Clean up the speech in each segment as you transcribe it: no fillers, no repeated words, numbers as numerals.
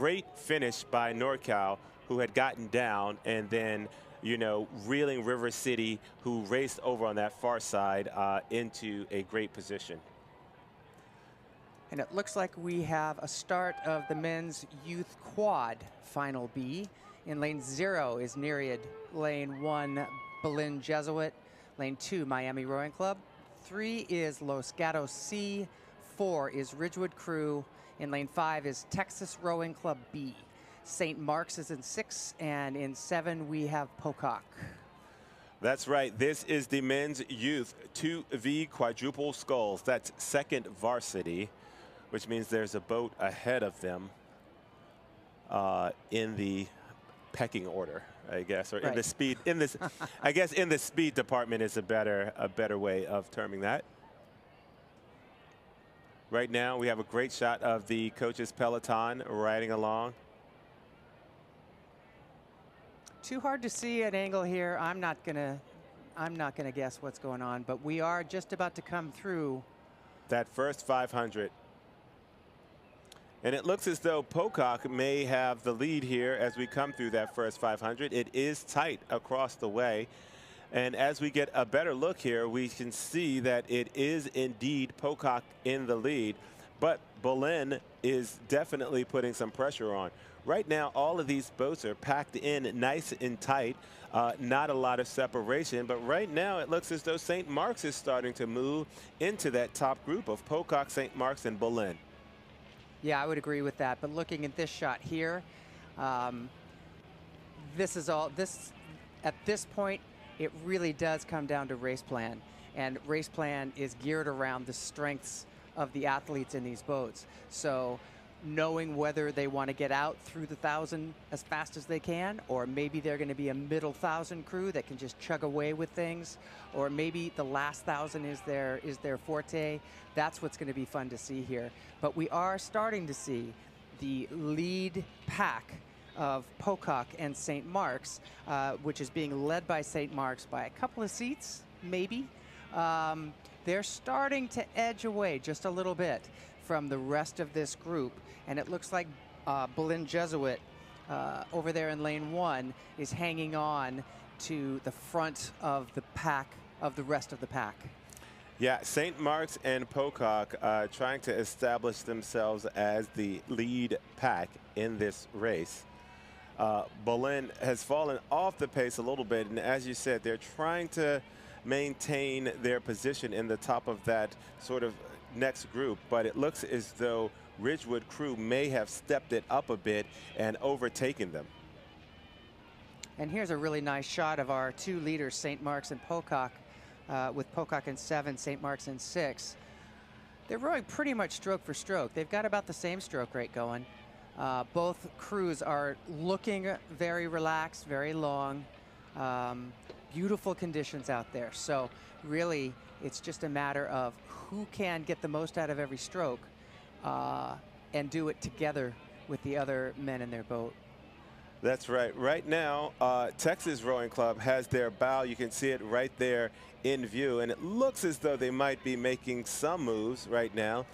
great finish by NorCal, who had gotten down, and then, you know, reeling River City, who raced over on that far side into a great position. And it looks like we have a start of the men's youth quad final B. In lane 0 is Nereid, lane 1 Berlin Jesuit, lane 2 Miami Rowing Club, 3 is Los Gatos C, 4 is Ridgewood Crew, in lane 5 is Texas Rowing Club B. St. Mark's is in 6, and in 7 we have Pocock. That's right. This is the men's youth 2V quadruple sculls. That's second varsity, which means there's a boat ahead of them in the pecking order, I guess, or in the speed. In this, I guess, in the speed department is a better way of terming that. Right now, we have a great shot of the coaches' peloton riding along. Too hard to see an angle here. I'm not gonna guess what's going on, but we are just about to come through that first 500. And it looks as though Pocock may have the lead here as we come through that first 500. It is tight across the way. And as we get a better look here, we can see that it is indeed Pocock in the lead. But Berlin is definitely putting some pressure on. Right now, all of these boats are packed in nice and tight. Not a lot of separation. But right now, it looks as though St. Mark's is starting to move into that top group of Pocock, St. Mark's, and Berlin. Yeah, I would agree with that. But looking at this shot here, this is all this at this point. It really does come down to race plan, and race plan is geared around the strengths of the athletes in these boats. So knowing whether they want to get out through the 1,000 as fast as they can, or maybe they're going to be a middle 1,000 crew that can just chug away with things, or maybe the last 1,000 is their forte. That's what's going to be fun to see here. But we are starting to see the lead pack of Pocock and St. Mark's, which is being led by St. Mark's by a couple of seats, maybe. They're starting to edge away just a little bit from the rest of this group. And it looks like Berlin Jesuit over there in lane 1 is hanging on to the front of the pack, of the rest of the pack. Yeah, St. Mark's and Pocock trying to establish themselves as the lead pack in this race. Berlin has fallen off the pace a little bit, and as you said, they're trying to maintain their position in the top of that sort of next group, but it looks as though Ridgewood Crew may have stepped it up a bit and overtaken them. And here's a really nice shot of our two leaders, St. Mark's and Pocock, with Pocock in 7, St. Mark's in 6. They're rowing pretty much stroke for stroke. They've got about the same stroke rate going. Both crews are looking very relaxed, very long. Beautiful conditions out there. So really, it's just a matter of who can get the most out of every stroke and do it together with the other men in their boat. That's right. Right now, Texas Rowing Club has their bow. You can see it right there in view, and it looks as though they might be making some moves right now.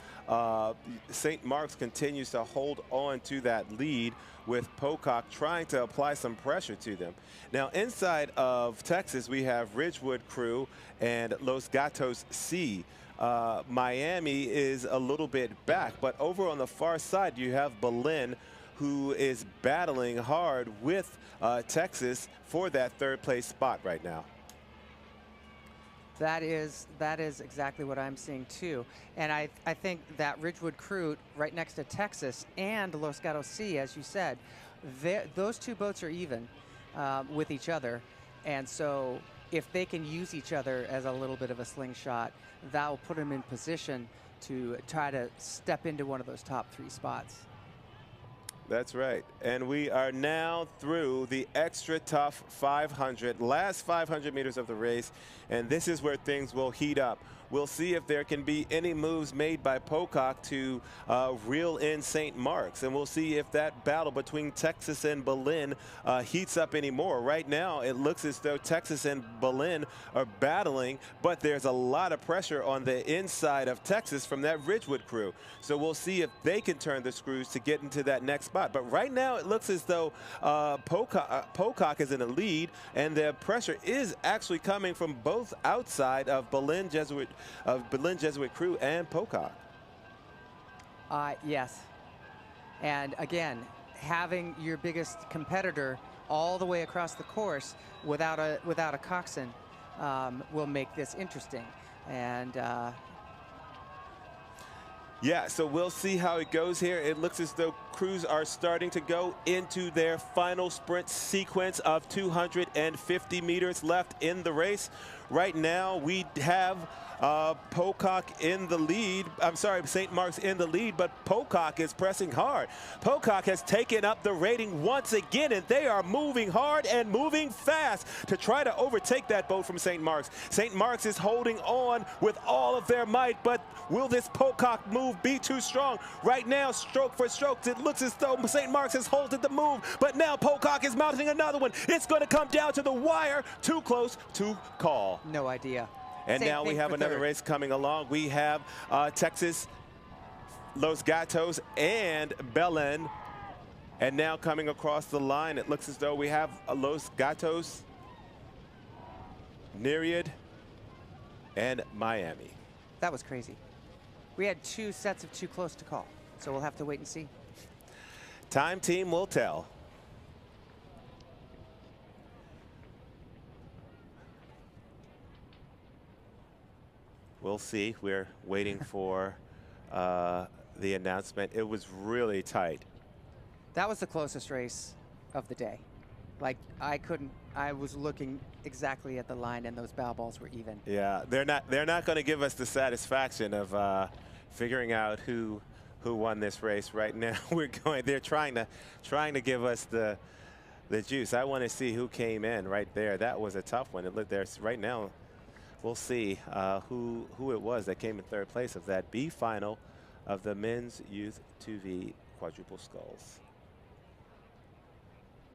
St. Mark's continues to hold on to that lead, with Pocock trying to apply some pressure to them. Now, inside of Texas, we have Ridgewood Crew and Los Gatos C. Miami is a little bit back, but over on the far side, you have Berlin, who is battling hard with Texas for that third place spot right now. That is exactly what I'm seeing too. And I think that Ridgewood Crew right next to Texas and Los Gatos C, as you said, those two boats are even with each other. And so if they can use each other as a little bit of a slingshot, that will put them in position to try to step into one of those top 3 spots. That's right. And we are now through the extra tough 500, last 500 meters of the race. And this is where things will heat up. we'll see if there can be any moves made by Pocock to reel in St. Mark's. And we'll see if that battle between Texas and Belen heats up anymore. Right now, it looks as though Texas and Belen are battling, but there's a lot of pressure on the inside of Texas from that Ridgewood crew. So we'll see if they can turn the screws to get into that next spot. But right now, it looks as though Pocock is in the lead, and the pressure is actually coming from both outside of Belen Jesuit crew and Pocock. Yes. And again, having your biggest competitor all the way across the course without a coxswain will make this interesting. And yeah, so we'll see how it goes here. It looks as though crews are starting to go into their final sprint sequence of 250 meters left in the race. Right now, we have Pocock in the lead. I'm sorry, St. Mark's in the lead, but Pocock is pressing hard. Pocock has taken up the rating once again, and they are moving hard and moving fast to try to overtake that boat from St. Mark's. St. Mark's is holding on with all of their might, but will this Pocock move be too strong? Right now, stroke for stroke, it looks as though St. Mark's has halted the move, but now Pocock is mounting another one. It's going to come down to the wire. Too close to call. No idea. And Same now we have another race coming along. We have Texas, Los Gatos, and Belen. And now coming across the line, it looks as though we have Los Gatos, Nereid, and Miami. That was crazy. We had 2 sets of too close to call, so we'll have to wait and see. Time team will tell. We'll see. We're waiting for the announcement. It was really tight. That was the closest race of the day. Like, I was looking exactly at the line, and those bow balls were even. Yeah, they're not going to give us the satisfaction of figuring out who won this race right now. They're trying to give us the juice. I want to see who came in right there. That was a tough one. It looked there right now. We'll see who it was that came in third place of that B final of the men's youth 2V quadruple sculls.